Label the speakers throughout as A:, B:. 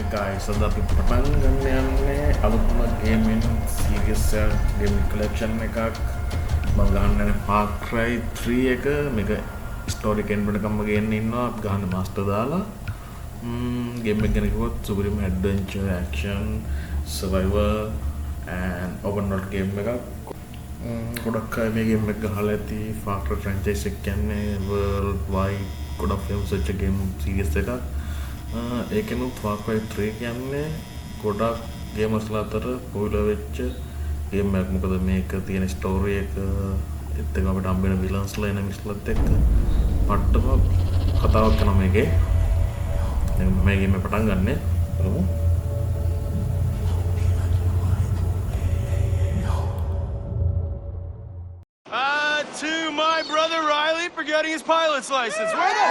A: guys, අද අපි පටන් ගන්න යන්නේ අලුත්ම ගේමින් සීරීස් ගේම් කලෙක්ෂන් එකක්. මම ගන්න යන්නේ Far Cry 3 එක. මේක ස්ටෝරි කෙන් වෙනකම්ම ගේන්න ඉන්නවා. අපි ගන්න මාස්ටර් දාලා. ගේම් එක ගැන කිව්වොත් සුපිරිම adventure, action, survival and open world game එකක්. ගොඩක් අය මේ ගේම් එක ගහලා ඇති. Far Cry franchise එක කියන්නේ world wide ගොඩක් famous වෙච්ච ගේම් සීරීස් එකක්. ඒකෙනුත් Far Cry 3 කියන්නේ ගොඩක් ගේමර්ස්ලා අතර පොපුලර් වෙච්ච ගේම් එකක්. මොකද මේක තියෙන ස්ටෝරි එක ඒත් එක අපිට හම්බ වෙන විලන්ස්ලා එනමිස්ලාත් එක්ක පට්ටම කතාවක් කරන මේකේ. දැන් මේ ගේම පටන් ගන්න. බලමු.
B: To my brother Riley for getting his pilot's license. Where the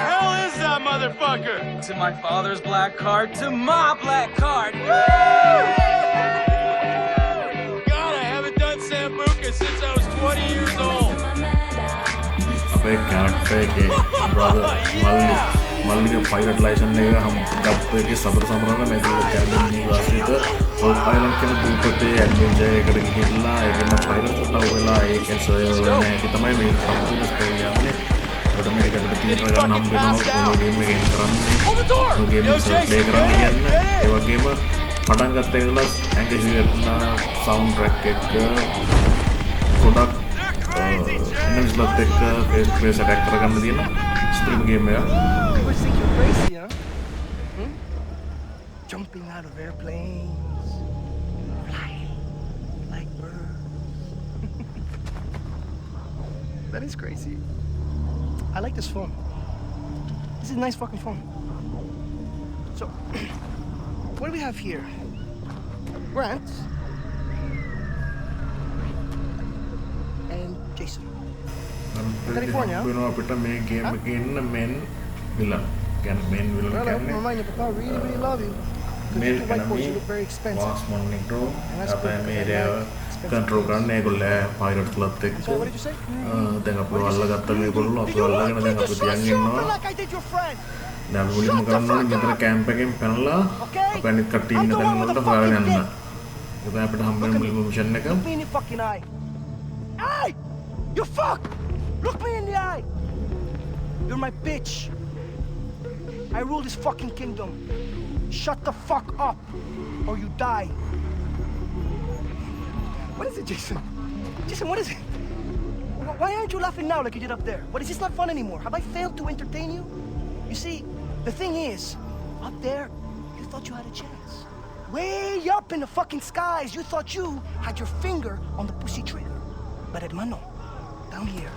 B: hell is that motherfucker?
C: To my father's black card, to my black card.
B: God, I haven't done Sambuca since I was 20 years old.
A: අපේ character එකේ brother මල්ලිගේ pilot license එක හම් ගත්ත එකේ සබර සමරන මේකේ කැලේ නිවාසිත ඔය pilot කෙනෙක් දීපතේ ඇඩ්වෙන්චර් එකට ගිහිල්ලා ඒකෙන් pilot උටව වෙලා ඒකෙන් සර්වර් එක තමයි මේ කම්පියුටර් ස්ටෝරි යන්නේ. ඒකට මේකට තීරණ ගන්න හම් වෙනවා ඔය ගේම් එකෙන් කරන්නේ. ඔය ගේම් එක ප්ලේ කරන්න කියන්නේ ඒ වගේම පටන් ගත්ත ඉඳලා ඇඟිලි සවුන්ඩ් ට්‍රැක් එක ගොඩක් එනමිස්ලාත් එක්ක ෆේස් අටැක් කරගන්න තියෙන ස්ට්‍රීම් ගේම් එකක්.
D: People think you're crazy, huh? Jumping out of airplanes, flying like birds. That is crazy. I like this phone. This is a nice fucking phone. So, what do we have here? Grant and Jason. California.
A: වෙනවා අපිට මේ game එකේ ඉන්න මෙන් villain. කියන්නේ මෙන් villain
D: Well, I
A: කියන්නේ
D: remind you, Papa, I really, really love you.
A: මේල්
D: Because white boys, you
A: enemy
D: look very expensive.
A: was monitoring
D: that's
A: අපේ
D: good,
A: මේ
D: because I
A: ඒරියාව
D: like
A: කන්ට්‍රෝල් කරන්න ඒගොල්ලෝ පයිරට්ස් ලත් එක්ක.
D: So what did you say?
A: දැන් අපිව අල්ලගත්ත මේගොල්ලෝ අපිව අල්ලගෙන දැන් අපි තියන් ඉන්නවා.
D: like I did your friend.
A: දැන් අපි මුලින්ම කරන්න ඕනේ මෙතන කැම්ප් එකෙන් පැනලා අපේ අනිත් කට්ටිය ඉන්න තැන් වලට හොයාගෙන යන්න. ඒක අපිට හම්බ වෙන මුලින්ම මිෂන් එක.
D: Look me in the fucking eye. Hey! You fuck! Look me in the eye! You're my bitch. I rule this fucking kingdom. Shut the fuck up, or you die. What is it, Jason? Jason, what is it? Why aren't you laughing now like you did up there? What, is this not fun anymore? Have I failed to entertain you? You see, the thing is, up there, you thought you had a chance. Way up in the fucking skies, you thought you had your finger on the pussy trigger. But hermano, down here,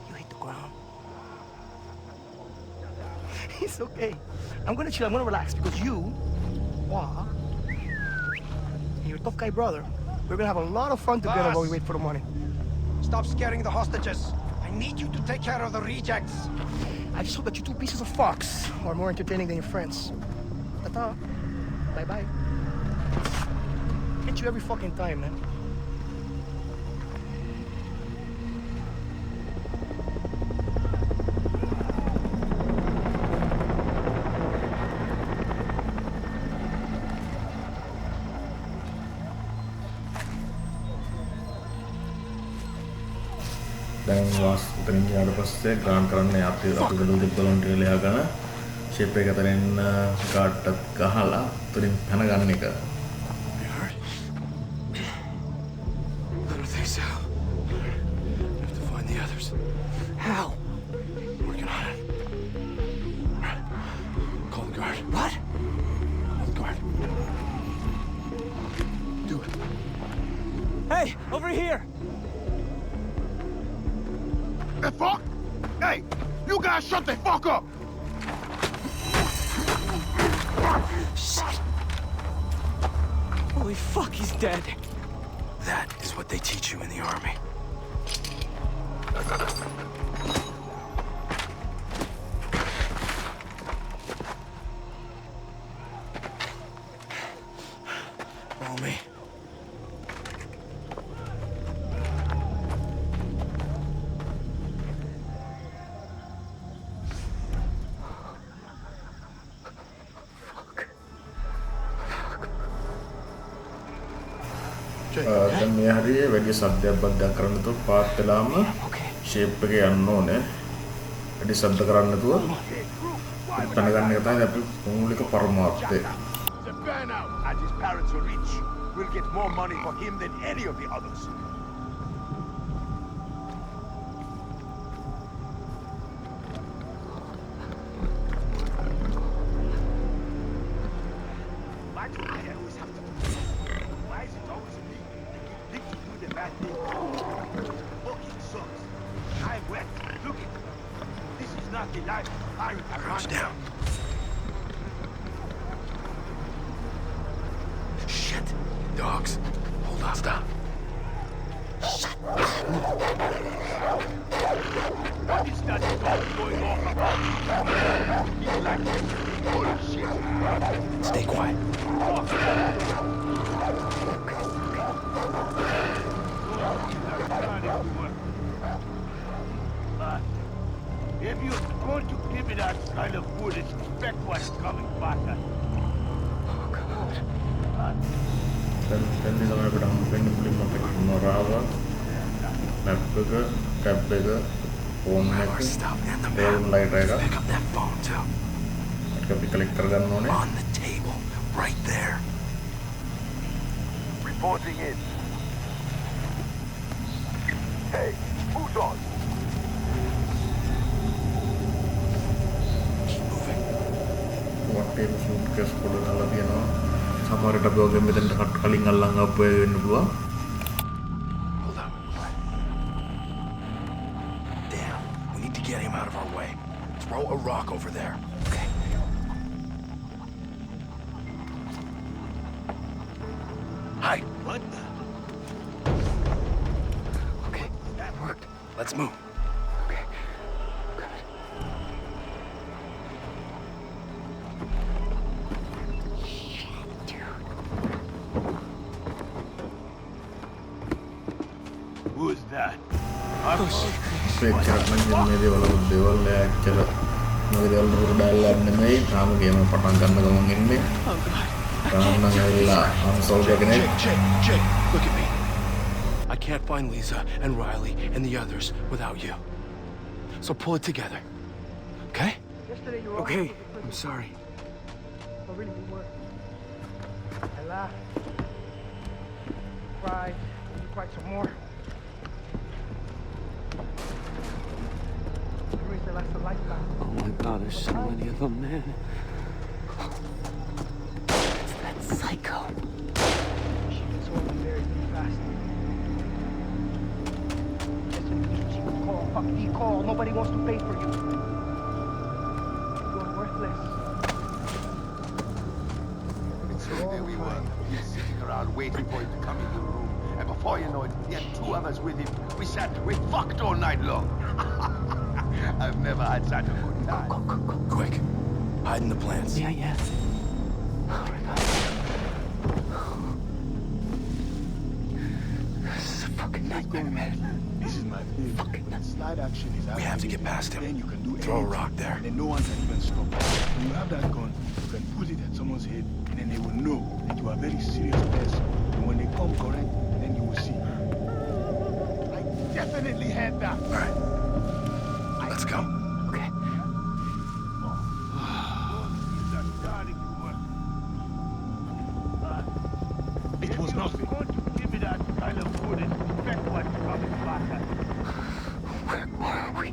D: you hit the ground. It's okay. I'm gonna chill, I'm gonna relax because you, Wah, and your tough guy brother, we're gonna have a lot of fun together while we wait for the money.
E: Stop scaring the hostages. I need you to take care of the rejects.
D: I just hope that you two pieces of fox are more entertaining than your friends. Ta-ta. Bye-bye. Get you every fucking time, man.
A: දැන් වාස් උතරින් ගියාට පස්සේ ග්‍රාන්ඩ් කරන්න අපි ගලු දෙපළොන් ටික ගන්න shape එක අතරින් guard එකක් ගහලා උතරින් පැන ගන්න එක.
E: You hurt? I don't think so. We have to find the others.
D: How?
E: Working on it. Alright. Call the guard.
D: What?
E: Call the guard. Do it.
D: Hey, over here!
E: The fuck? Hey, you guys shut the fuck up!
D: Shit! Holy fuck, he's dead.
E: That is what they teach you in the army. Follow me.
A: දැන් මේ හරියේ වැඩි සද්දයක් බද්දයක් කරන්න නැතුව පාත් වෙලාම shape එකේ යන්න ඕනේ. වැඩි සද්ද කරන්න නැතුව දැනගන්න එක තමයි අපි මූලික පරමාර්ථය.
E: Japan out. As his parents are rich, we'll get more money for him than any of the others. Why do I always have to? Why is it always me? They get to do the bad thing. Fucking sucks. I'm wet. Look at this is not the life I want. Down. Shit. Dogs. Hold on. Stop. Shut up. What is that dog going off about? He's like bullshit. Stay quiet. If you're going to give me that kind of wood, expect what's coming back at you.
A: Dan di sana kita mungkin beli motor Nora, map juga, tab juga, phone hack, phone light juga. Kita klik tergan none.
E: On the table, right there. Reporting in. Hey, who's on? Keep moving.
A: Waktu itu suitcase kudu dalam dia no. Sama ada dua game dan dekat kali ngalang apa yang dua.
E: Hold on. Damn, we need to get him out of our way. Throw a rock over there. Okay. Hi. What the? Okay, that worked. Let's move. Okay. Good. Who is that?
A: Picture menjadi media walau dewa le acara media walau berdalam nemai kamu game pertangkan ngomong ini karena ngela ansol dia kena.
E: Jake, look at me. I can't find Lisa and Riley and the others without you. So pull it together. Okay?
D: Yesterday you were
E: Okay, I'm sorry.
D: But really we were. I laughed. Cried. You cried some more. Memories that last a lifetime.
C: Oh my god, there's so many of them, man.
F: It's that psycho.
D: She gets old and very, very fast. Listen, she would call. Fuck the call. Nobody wants to pay for you. You're worthless.
E: So there we were, sitting around waiting for him to come in the room. And before you know it, he had two others with him. We fucked all night long. I've never had such a good time.
F: Go.
E: Quick, hide in the plants.
F: Yeah. Oh my god. This is a fucking nightmare, man.
G: This is my favorite.
F: Fucking
G: Slide action is
E: We have to get past him.
G: Then you can do
E: Throw a
G: anything,
E: rock there.
G: And then no one can even stop. When you have that gun, you can put it at someone's head, and then they will know that you are a very serious person. And when they come correct, then you will see. I definitely had that.
E: All right, let's go.
F: Okay.
G: It was nothing.
E: Going to give me that kind of food and expect what's coming back at you.
F: Where are we?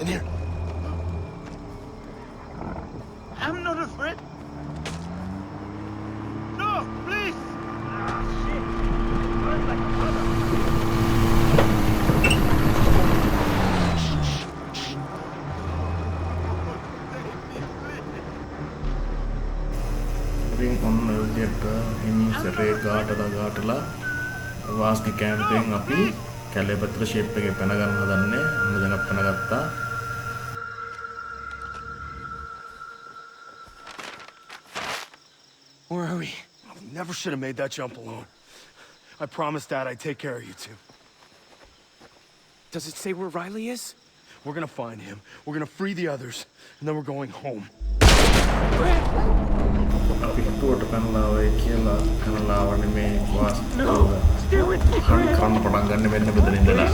E: In here. I'm not afraid. No, please. Shit. Burn like a mother.
A: Ring on විදියට හිමි සරේ ගාටලා වාස්නි campaign අපි කැලේ පැත්තට shape එකේ පැන ගන්න හදන්නේ. අන්න දැන් අපි පැනගත්තා.
E: Where are we? Never should have made that jump alone.
B: I promised Dad I'd take care of you two.
C: Does it say where Riley is?
B: We're gonna find him. We're gonna free the others, and then we're going home.
A: අපි හිතුවට පැනලා ඔය කියලා පැනලා වනේ මේ වාස්තුව හරි කරන්න පටන් ගන්න වෙන්න බෙදෙන ඉඳලා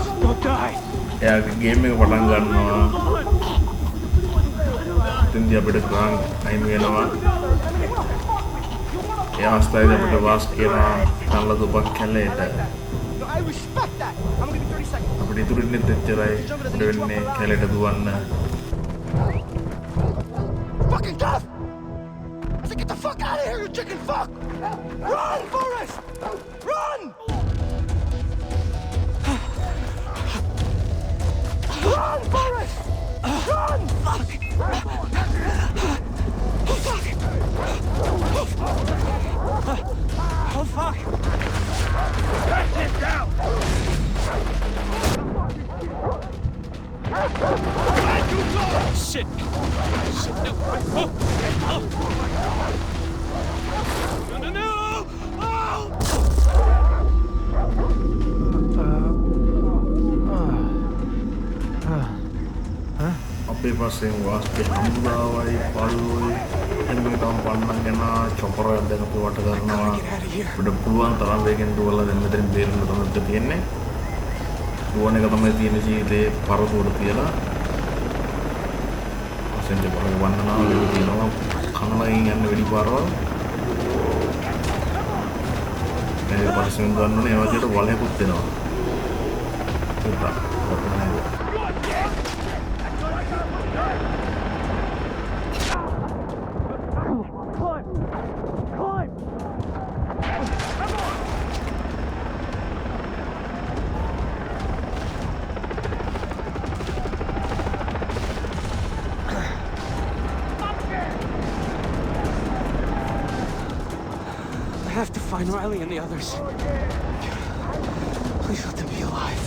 A: එයාගේ ගේම් එක පටන් ගන්නවා ඉතින්දී අපිට ග්‍රාන්ඩ් අයින් වෙනවා ඒ අවස්ථාවේදී අපිට වාස් කියනවා පැනලා දුපක් කැලේට
D: I respect that. I'm gonna give you 30 seconds.
A: අපිට ඉතුරු ඉන්නේ දෙච්චරයි අපිට වෙන්නේ කැලේට දුවන්න
D: Fucking tough! I said, get the fuck out of here, you chicken fuck! Run, Forrest! Run! Run, Forrest! Run! Fuck! Oh, fuck! Oh, fuck!
E: Get down!
C: Shit! Shit, no! Oh! Oh! No, no, no! Oh!
A: අපේ පස්සෙන් වාස්ගේ හමුදාවයි පල්ලුවයි එන්නකම් පන්නන් ගෙනා චොපරයක් දැකපු වට කරනවා අපිට පුළුවන් තරම් වේගෙන් දුවලා දැන් මෙතනින් බේරෙන්න තමයි තියෙන්නේ දුවන එක තමයි තියෙන ජීවිතේ පරසුවට තියලා අසෙන්ද බලව වන්නනවා වේග තියනවා කනලයින් යන්න වෙඩි පාරවල් මේ පරිස්සම් ගන්න ඕනේ ඒ වගේට වලයකුත් දෙනවා උඩ
C: I have to find Riley and the others. Please let them be alive.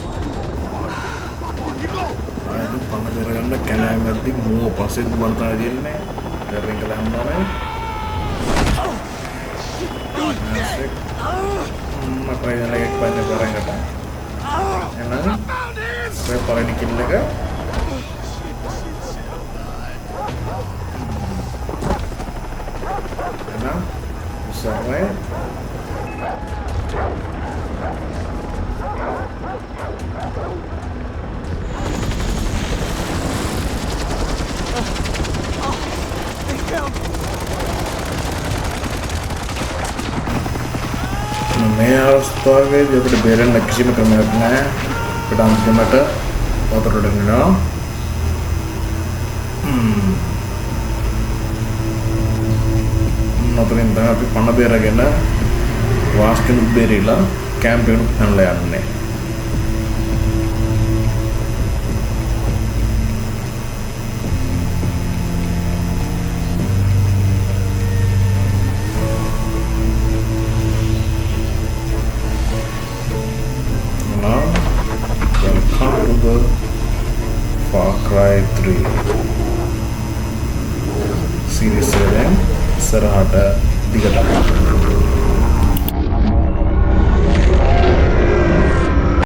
A: ආයෙත් පන්න කරගන්න කැලෑමැද්දි මුව පස්සේ දුවන තමයි දෙන්නේ කරෙන් කලම් තමයි මට යනලෙක් පන්න කරගෙන එහෙනම් මේ පළවෙනි කිල් එක එහෙනම් ඉස්සරහේ මේ අවස්ථාවේදී අපිට බේරෙන්න කිසිම ක්‍රමයක් නැහැ. අපිට අන්තිමට වතුරට යනවා. නතරින් තමයි අපි පණ බේරගෙන වාස්කෙන් බේරිලා කැම්ප් එකට පැනලා යන්නේ. Welcome to the Far Cry 3 series එකෙන් ඉස්සරහට දිගට